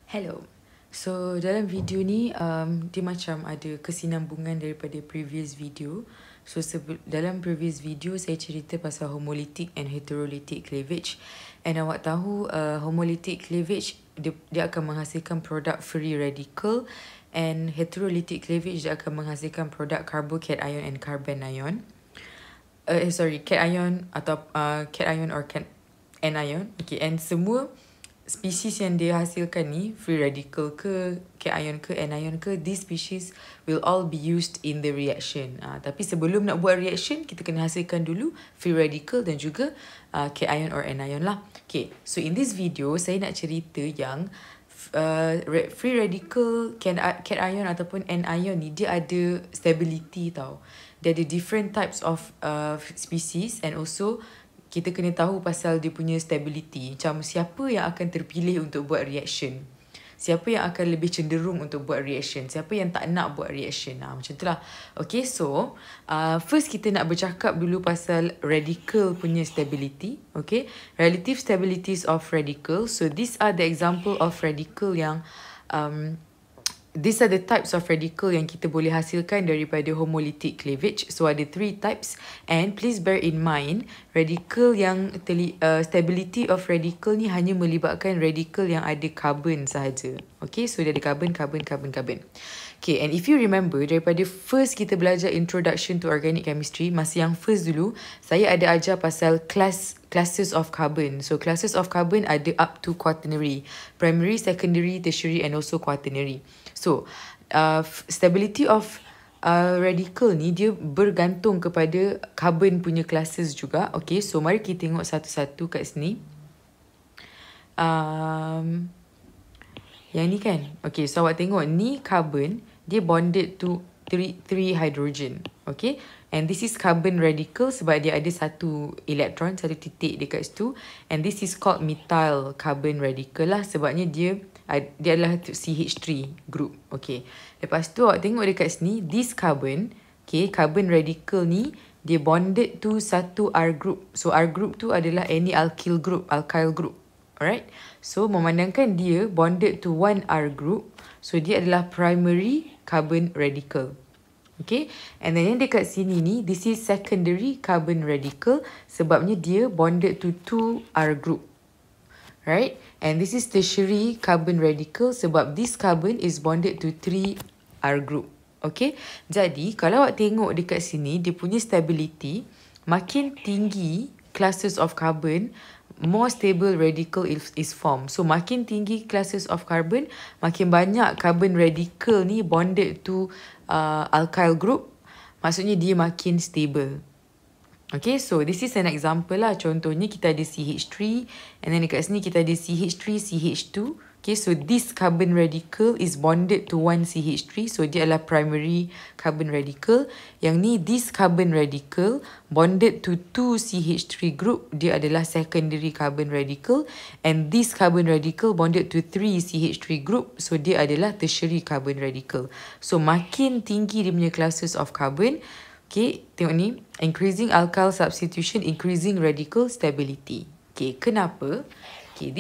Hello. So dalam video ni dia macam ada kesinambungan daripada previous video. So dalam previous video saya cerita pasal homolytic and heterolytic cleavage. And awak tahu homolytic cleavage dia akan menghasilkan produk free radical, and heterolytic cleavage dia akan menghasilkan produk carbocation and carbon ion. Cation atau cation or anion. Okay, and semua spesies yang dia hasilkan ni, free radical ke, cation ke, anion ke, these species will all be used in the reaction. Tapi sebelum nak buat reaction, kita kena hasilkan dulu free radical dan juga cation or anion lah. Okay, so in this video, saya nak cerita yang free radical, cation ataupun anion ni, dia ada stability tau. Dia ada different types of species, and also kita kena tahu pasal dia punya stability. Macam siapa yang akan terpilih untuk buat reaction. Siapa yang akan lebih cenderung untuk buat reaction. Siapa yang tak nak buat reaction. Macam tu lah. Okay, so first kita nak bercakap dulu pasal radical punya stability. Okay, relative stabilities of radical. So these are the example of radical yang these are the types of radical yang kita boleh hasilkan daripada homolytic cleavage. So ada 3 types, and please bear in mind radical yang stability of radical ni hanya melibatkan radical yang ada carbon sahaja. Okay, so dia ada carbon. Okay, and if you remember daripada first kita belajar introduction to organic chemistry, masa yang first dulu saya ada ajar pasal classes of carbon. So classes of carbon ada up to quaternary, primary, secondary, tertiary and also quaternary. So stability of radical ni dia bergantung kepada carbon punya classes juga. Okay, so mari kita tengok satu-satu kat sini. Yang ni kan. Okay, so awak tengok ni carbon, dia bonded to 3 hydrogen. Okay, and this is carbon radical sebab dia ada satu elektron, satu titik dekat situ. And this is called methyl carbon radical lah, sebabnya dia adalah CH3 group. Okay, lepas tu awak tengok dekat sini, this carbon, okay, carbon radical ni dia bonded to satu R group. So R group tu adalah any alkyl group. Alright, so memandangkan dia bonded to one R group, so dia adalah primary carbon radical. Okay, and then yang dekat sini ni, this is secondary carbon radical sebabnya dia bonded to 2 R group. Right, and this is tertiary carbon radical sebab this carbon is bonded to 3 R group. Okay, jadi kalau awak tengok dekat sini, dia punya stability, makin tinggi classes of carbon, more stable radical is formed. So makin tinggi classes of carbon, makin banyak carbon radical ni bonded to alkyl group, maksudnya dia makin stable. Okay, so this is an example lah. Contohnya kita ada CH3, and then dekat sini kita ada CH3, CH2. Okay, so this carbon radical is bonded to one CH3, so dia adalah primary carbon radical. Yang ni, this carbon radical bonded to 2 CH3 group, dia adalah secondary carbon radical. And this carbon radical bonded to 3 CH3 group, so dia adalah tertiary carbon radical. So makin tinggi dia punya classes of carbon, okay, tengok ni, increasing alkyl substitution, increasing radical stability. Okay, kenapa? Okay,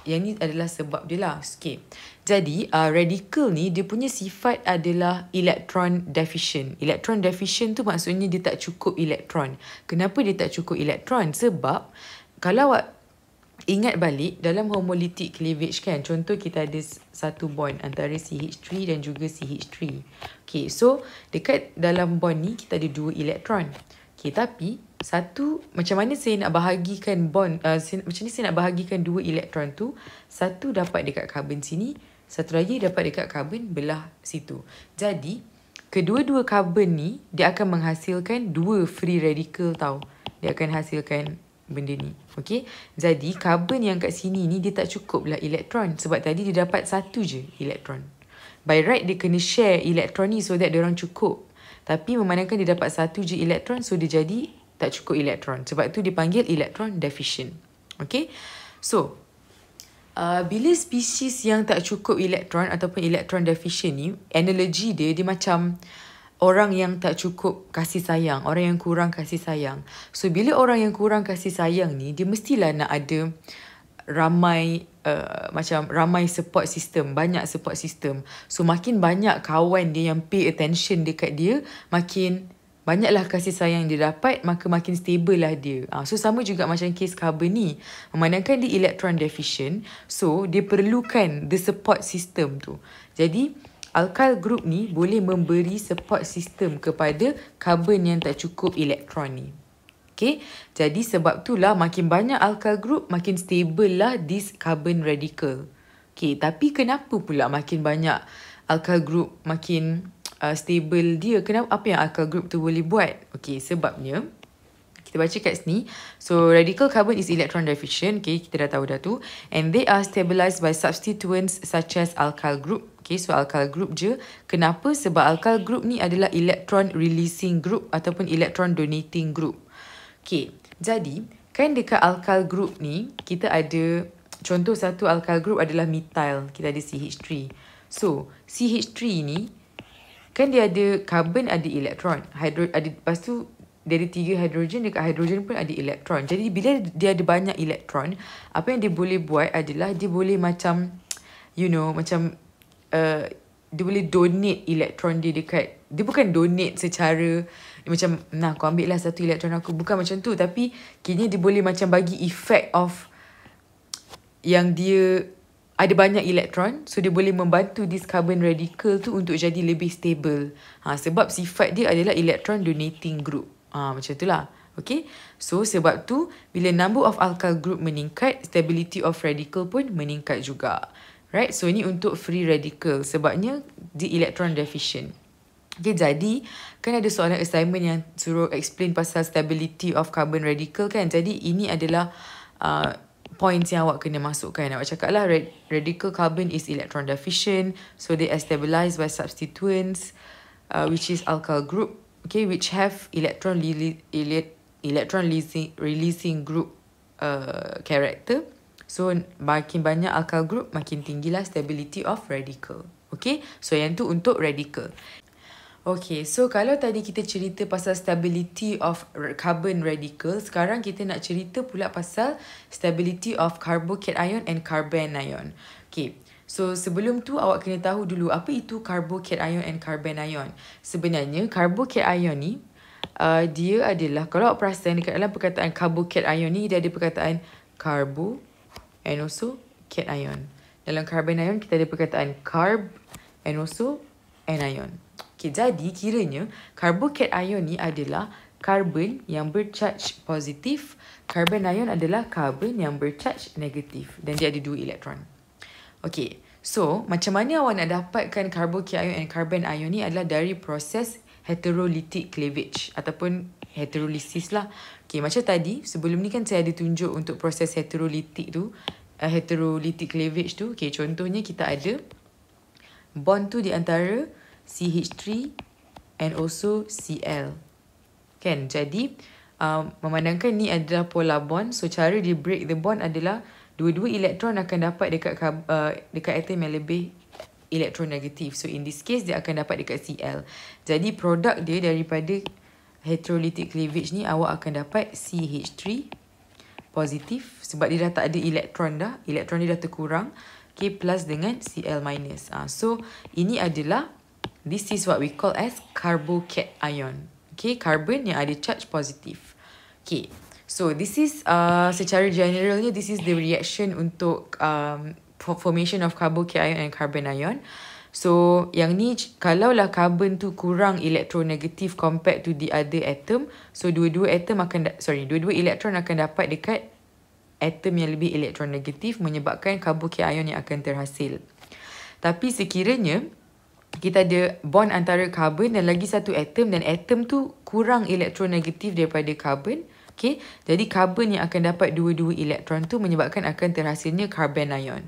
yang ni adalah sebab dia lah. Okay, jadi radical ni dia punya sifat adalah electron deficient. Electron deficient tu maksudnya dia tak cukup elektron. Kenapa dia tak cukup elektron? Sebab kalau awak ingat balik dalam homolytic cleavage kan, contoh kita ada satu bond antara CH3 dan juga CH3. Okay, so dekat dalam bond ni kita ada 2 elektron. Okay, tapi satu, macam mana saya nak bahagikan bond, macam ni saya nak bahagikan 2 elektron tu, satu dapat dekat carbon sini, satu lagi dapat dekat carbon belah situ. Jadi kedua-dua carbon ni dia akan menghasilkan 2 free radical tau. Dia akan hasilkan benda ni. Okay, jadi carbon yang kat sini ni dia tak cukup lah elektron, sebab tadi dia dapat satu je elektron. By right dia kena share elektron ni so that dia orang cukup. Tapi memandangkan dia dapat satu je elektron, so dia jadi tak cukup elektron. Sebab tu dipanggil electron deficient. Okay, so bila spesies yang tak cukup elektron ataupun electron deficient ni, analogi dia macam orang yang tak cukup kasih sayang, orang yang kurang kasih sayang. So bila orang yang kurang kasih sayang ni, dia mestilah nak ada macam ramai support system, banyak support system. So makin banyak kawan dia yang pay attention dekat dia, makin banyaklah kasih sayang dia dapat, maka makin stable lah dia. So sama juga macam kes carbon ni. Memandangkan dia electron deficient, so dia perlukan the support system tu. Jadi alkyl group ni boleh memberi support system kepada carbon yang tak cukup elektron ni. Okay, jadi sebab itulah makin banyak alkyl group, makin stable lah this carbon radical. Okay, tapi kenapa pula makin banyak alkyl group makin stable dia? Kenapa? Apa yang alkyl group tu boleh buat? Okay, sebabnya kita baca kat sini. So, radical carbon is electron deficient. Okay, kita dah tahu dah tu. And they are stabilized by substituents such as alkyl group. Okay, so alkyl group je. Kenapa? Sebab alkyl group ni adalah electron releasing group ataupun electron donating group. Okay, jadi kan dekat alkyl group ni, kita ada, contoh satu alkyl group adalah methyl. Kita ada CH3. So, CH3 ni, kan dia ada carbon, ada elektron. Lepas tu, dia ada 3 hidrogen, dekat hidrogen pun ada elektron. Jadi, bila dia ada banyak elektron, apa yang dia boleh buat adalah, dia boleh macam, macam, dia boleh donate elektron dia dekat, dia bukan donate secara macam, nah kau ambil lah satu elektron aku, bukan macam tu, tapi kini dia boleh macam bagi effect of yang dia ada banyak elektron, so dia boleh membantu this carbon radical tu untuk jadi lebih stable. Sebab sifat dia adalah electron donating group. Macam tu lah. Okay, so sebab tu bila number of alkyl group meningkat, stability of radical pun meningkat juga. Right, so ini untuk free radical sebabnya di electron deficient. Okay, jadi kan ada soalan assignment yang suruh explain pasal stability of carbon radical kan. Jadi ini adalah points yang awak kena masukkan. Awak cakap lah radical carbon is electron deficient, so they are stabilized by substituents which is alkyl group, okay, which have electron releasing group character. So makin banyak alkyl group, makin tinggilah stability of radical. Okay, so yang tu untuk radical. Okay, so kalau tadi kita cerita pasal stability of carbon radical, sekarang kita nak cerita pula pasal stability of carbocation and carbanion. Okay, so sebelum tu awak kena tahu dulu apa itu carbocation and carbanion. Sebenarnya carbocation ni dia adalah, kalau awak perasan dekat dalam perkataan carbocation ni, dia ada perkataan carbo and also cation. Dalam carbanion kita ada perkataan carb and also anion. Okay, jadi kiranya carbocation ni adalah carbon yang bercharge positif, carbanion adalah carbon yang bercharge negatif dan dia ada 2 elektron. Okay, so macam mana awak nak dapatkan carbocation and carbanion ni adalah dari proses heterolytic cleavage ataupun heterolysis lah. Okay, macam tadi sebelum ni kan saya ada tunjuk untuk proses heterolytic tu, heterolytic cleavage tu. Okay, contohnya kita ada bond tu di antara CH3 and also Cl. Kan? Jadi, memandangkan ni adalah polar bond. So, cara dia break the bond adalah dua-dua elektron akan dapat dekat atom yang lebih elektron negatif. So, in this case, dia akan dapat dekat Cl. Jadi, produk dia daripada heterolytic cleavage ni, awak akan dapat CH3 positif. Sebab dia dah tak ada elektron dah. Elektron dia dah terkurang. Okay, plus dengan Cl minus. So, ini adalah, this is what we call as carbocation. Okay, carbon yang ada charge positif. Okay, so this is secara generalnya, this is the reaction untuk formation of carbocation and carbanion. So, yang ni kalaulah carbon tu kurang elektronegatif compared to the other atom, so dua-dua elektron akan dapat dekat atom yang lebih elektronegatif menyebabkan carbocation yang akan terhasil. Tapi sekiranya kita ada bond antara carbon dan lagi satu atom dan atom tu kurang elektronegatif daripada carbon, okay, jadi carbon yang akan dapat dua-dua elektron tu menyebabkan akan terhasilnya carbanion.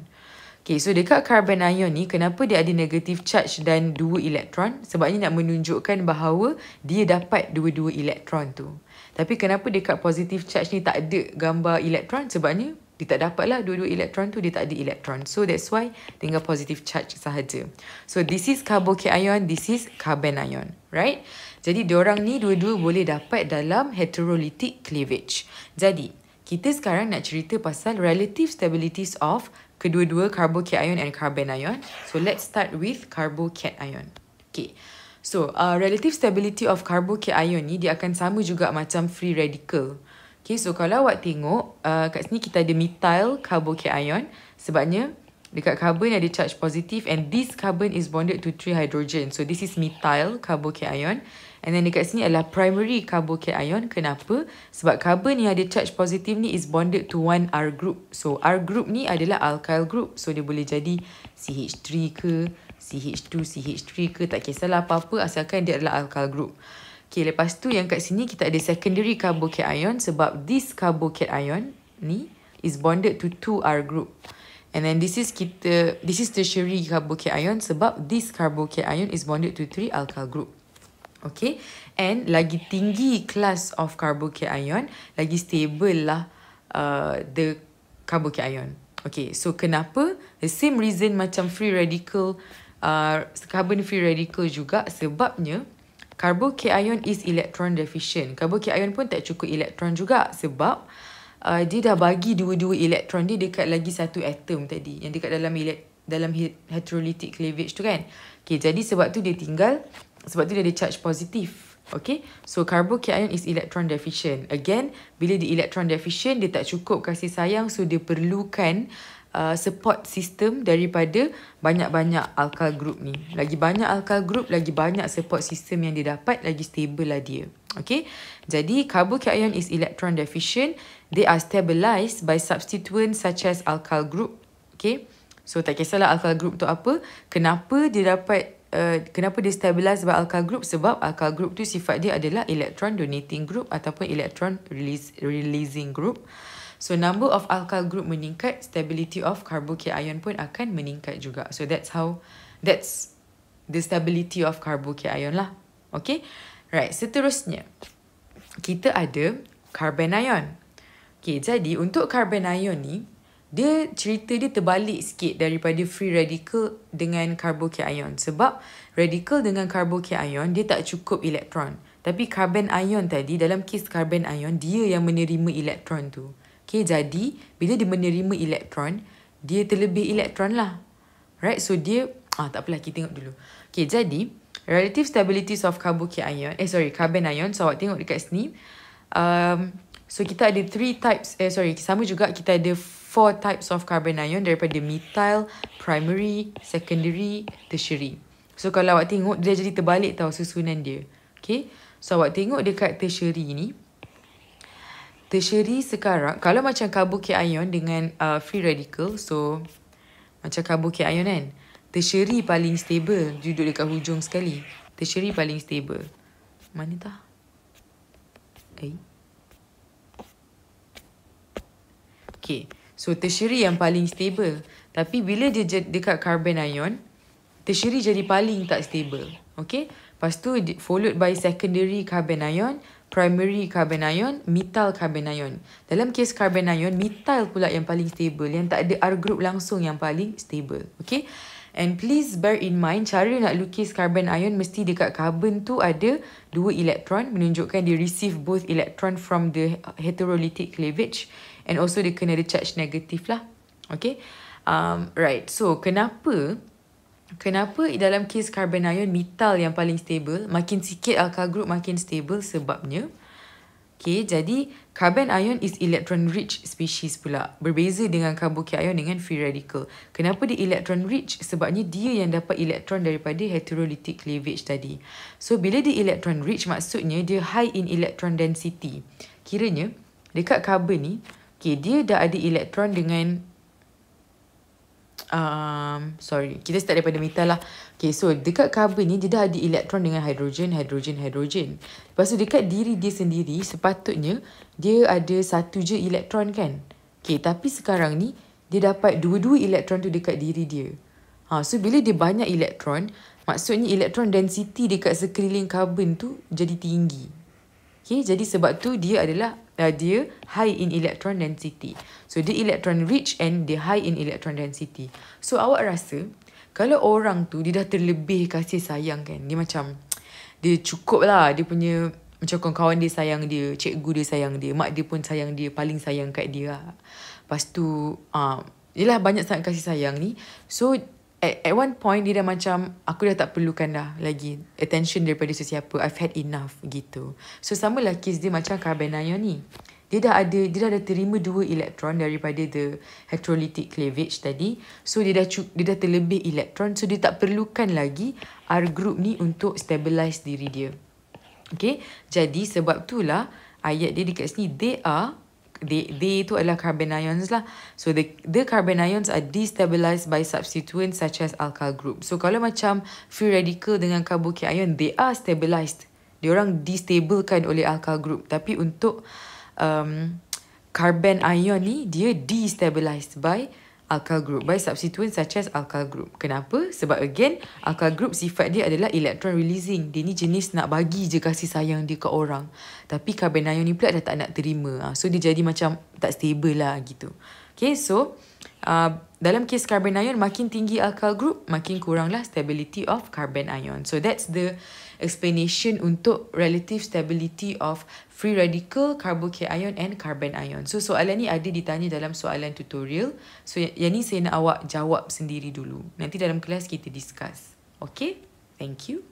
Okay, so dekat carbanion ni, kenapa dia ada negative charge dan 2 elektron? Sebabnya nak menunjukkan bahawa dia dapat dua-dua elektron tu. Tapi kenapa dekat positive charge ni tak ada gambar elektron? Sebabnya dia tak dapat lah dua-dua elektron tu, dia tak ada elektron. So that's why tinggal positive charge sahaja. So this is carbocation, this is carbanion, right? Jadi diorang ni dua-dua boleh dapat dalam heterolytic cleavage. Jadi kita sekarang nak cerita pasal relative stabilities of kedua-dua carbocation and carbanion. So let's start with carbocation. Okay. So relative stability of carbocation ni dia akan sama juga macam free radical. Okay, so kalau awak tengok kat sini kita ada methyl carbocation sebabnya dekat carbon ada charge positif and this carbon is bonded to 3 hydrogen. So this is methyl carbocation. And then dekat sini adalah primary carbocation. Kenapa? Sebab carbon yang ada charge positif ni is bonded to one R group. So R group ni adalah alkyl group. So dia boleh jadi CH3 ke, CH2, CH3 ke, tak kisahlah apa-apa asalkan dia adalah alkyl group. Okay, lepas tu yang kat sini kita ada secondary carbocation sebab this carbocation ni is bonded to 2R group. And then this is tertiary carbocation sebab this carbocation is bonded to 3 alkyl group. Okay, and lagi tinggi class of carbocation, lagi stable lah the carbocation. Okay, so kenapa? The same reason macam free radical, carbon free radical juga sebabnya carbocation is electron deficient. Carbocation pun tak cukup elektron juga sebab dia dah bagi dua-dua elektron dia dekat lagi satu atom tadi yang dekat dalam heterolytic cleavage tu kan. Okay, jadi sebab tu dia ada charge positif. Okay, so carbocation is electron deficient. Again, bila dia electron deficient, dia tak cukup kasih sayang, so dia perlukan support system daripada banyak-banyak alkyl group ni. Lagi banyak alkyl group, lagi banyak support system yang dia dapat, lagi stable lah dia. Okay, jadi carbocation is electron deficient. They are stabilized by substituents such as alkyl group. Okay, so tak kisahlah alkyl group tu apa. Kenapa dia stabilized by alkyl group? Sebab alkyl group tu sifat dia adalah electron donating group ataupun electron releasing group. So number of alkyl group meningkat, stability of carbocation pun akan meningkat juga. So that's the stability of carbocation lah. Okay, right, seterusnya kita ada carbanion. Okay, jadi untuk carbanion ni, cerita dia terbalik sikit daripada free radical dengan carbocation. Sebab radical dengan carbocation dia tak cukup elektron. Tapi carbon ion tadi, dalam kes carbon ion, dia yang menerima elektron tu. Okay, jadi bila dia menerima elektron, dia terlebih elektron lah. Right, so dia, tak apalah, kita tengok dulu. Okay, jadi relative stabilities of carbon ion. So awak tengok dekat sini. So kita ada 3 types, sama juga kita ada 4 types of carbon ion daripada methyl, primary, secondary, tertiary. So kalau awak tengok, dia jadi terbalik tau susunan dia. Okay, so awak tengok dekat tertiary ni. Tertiary sekarang, kalau macam carbocation dengan free radical, so macam carbocation kan, tertiary paling stable, duduk dekat hujung sekali. Tertiary paling stable. Mana tah? Okay, so tertiary yang paling stable. Tapi bila dia dekat carbon ion, tertiary jadi paling tak stable. Okay, lepas tu followed by secondary carbon ion, primary carbon ion, methyl carbon ion. Dalam kes carbon ion, methyl pula yang paling stable, yang tak ada R group langsung yang paling stable. Okay, and please bear in mind, cara nak lukis carbon ion mesti dekat carbon tu ada 2 elektron, menunjukkan dia receive both electron from the heterolytic cleavage, and also dia kena ada charge negatif lah. Okay, right, so kenapa dalam kes carbon ion methyl yang paling stable, makin sikit alkyl group makin stable sebabnya, okay, jadi carbon ion is electron rich species pula. Berbeza dengan carbocation dengan free radical. Kenapa dia electron rich? Sebabnya dia yang dapat elektron daripada heterolytic cleavage tadi. So bila dia electron rich, maksudnya dia high in electron density. Kiranya dekat carbon ni, okay, dia dah ada elektron dengan kita start daripada metal lah. Okay, so dekat carbon ni dia dah ada elektron dengan hidrogen. Lepas tu dekat diri dia sendiri sepatutnya dia ada satu je elektron kan. Okay, tapi sekarang ni dia dapat dua-dua elektron tu dekat diri dia. So bila dia banyak elektron, maksudnya elektron density dekat sekeliling carbon tu jadi tinggi. Okay, jadi sebab tu dia adalah dia high in electron density. So dia electron rich and dia high in electron density. So awak rasa kalau orang tu dia dah terlebih kasih sayang kan, dia macam dia cukup lah, dia punya macam kawan-kawan dia sayang dia, cikgu dia sayang dia, mak dia pun sayang dia, paling sayang kat dia lah. Lepas tu, yelah banyak sangat kasih sayang ni. So, at one point dia dah macam, aku dah tak perlukan dah lagi attention daripada sesiapa. I've had enough gitu. So, sama lah kes dia macam carbon ion ni. Dia dah ada terima 2 elektron daripada the electrolytic cleavage tadi. So, dia dah terlebih elektron. So, dia tak perlukan lagi R group ni untuk stabilize diri dia. Okay, jadi sebab itulah ayat dia dekat sini, they itu adalah carbon ions lah. So the carbon ions are destabilized by substituents such as alkyl group. So kalau macam free radical dengan carbocation ion, they are stabilized. Diorang destablekan oleh alkyl group. Tapi untuk carbon ion ni, dia destabilized by alkyl group, by substituents such as alkyl group. Kenapa? Sebab again, alkyl group sifat dia adalah electron releasing. Dia ni jenis nak bagi je kasih sayang dia ke orang. Tapi carbon ion ni pula dah tak nak terima. So dia jadi macam tak stable lah gitu. Okay, so dalam kes carbon ion, makin tinggi alkyl group, makin kuranglah stability of carbon ion. So that's the explanation untuk relative stability of free radical, carbocation and carbon ion. So soalan ni ada ditanya dalam soalan tutorial. So yang ni saya nak awak jawab sendiri dulu. Nanti dalam kelas kita discuss. Okay? Thank you.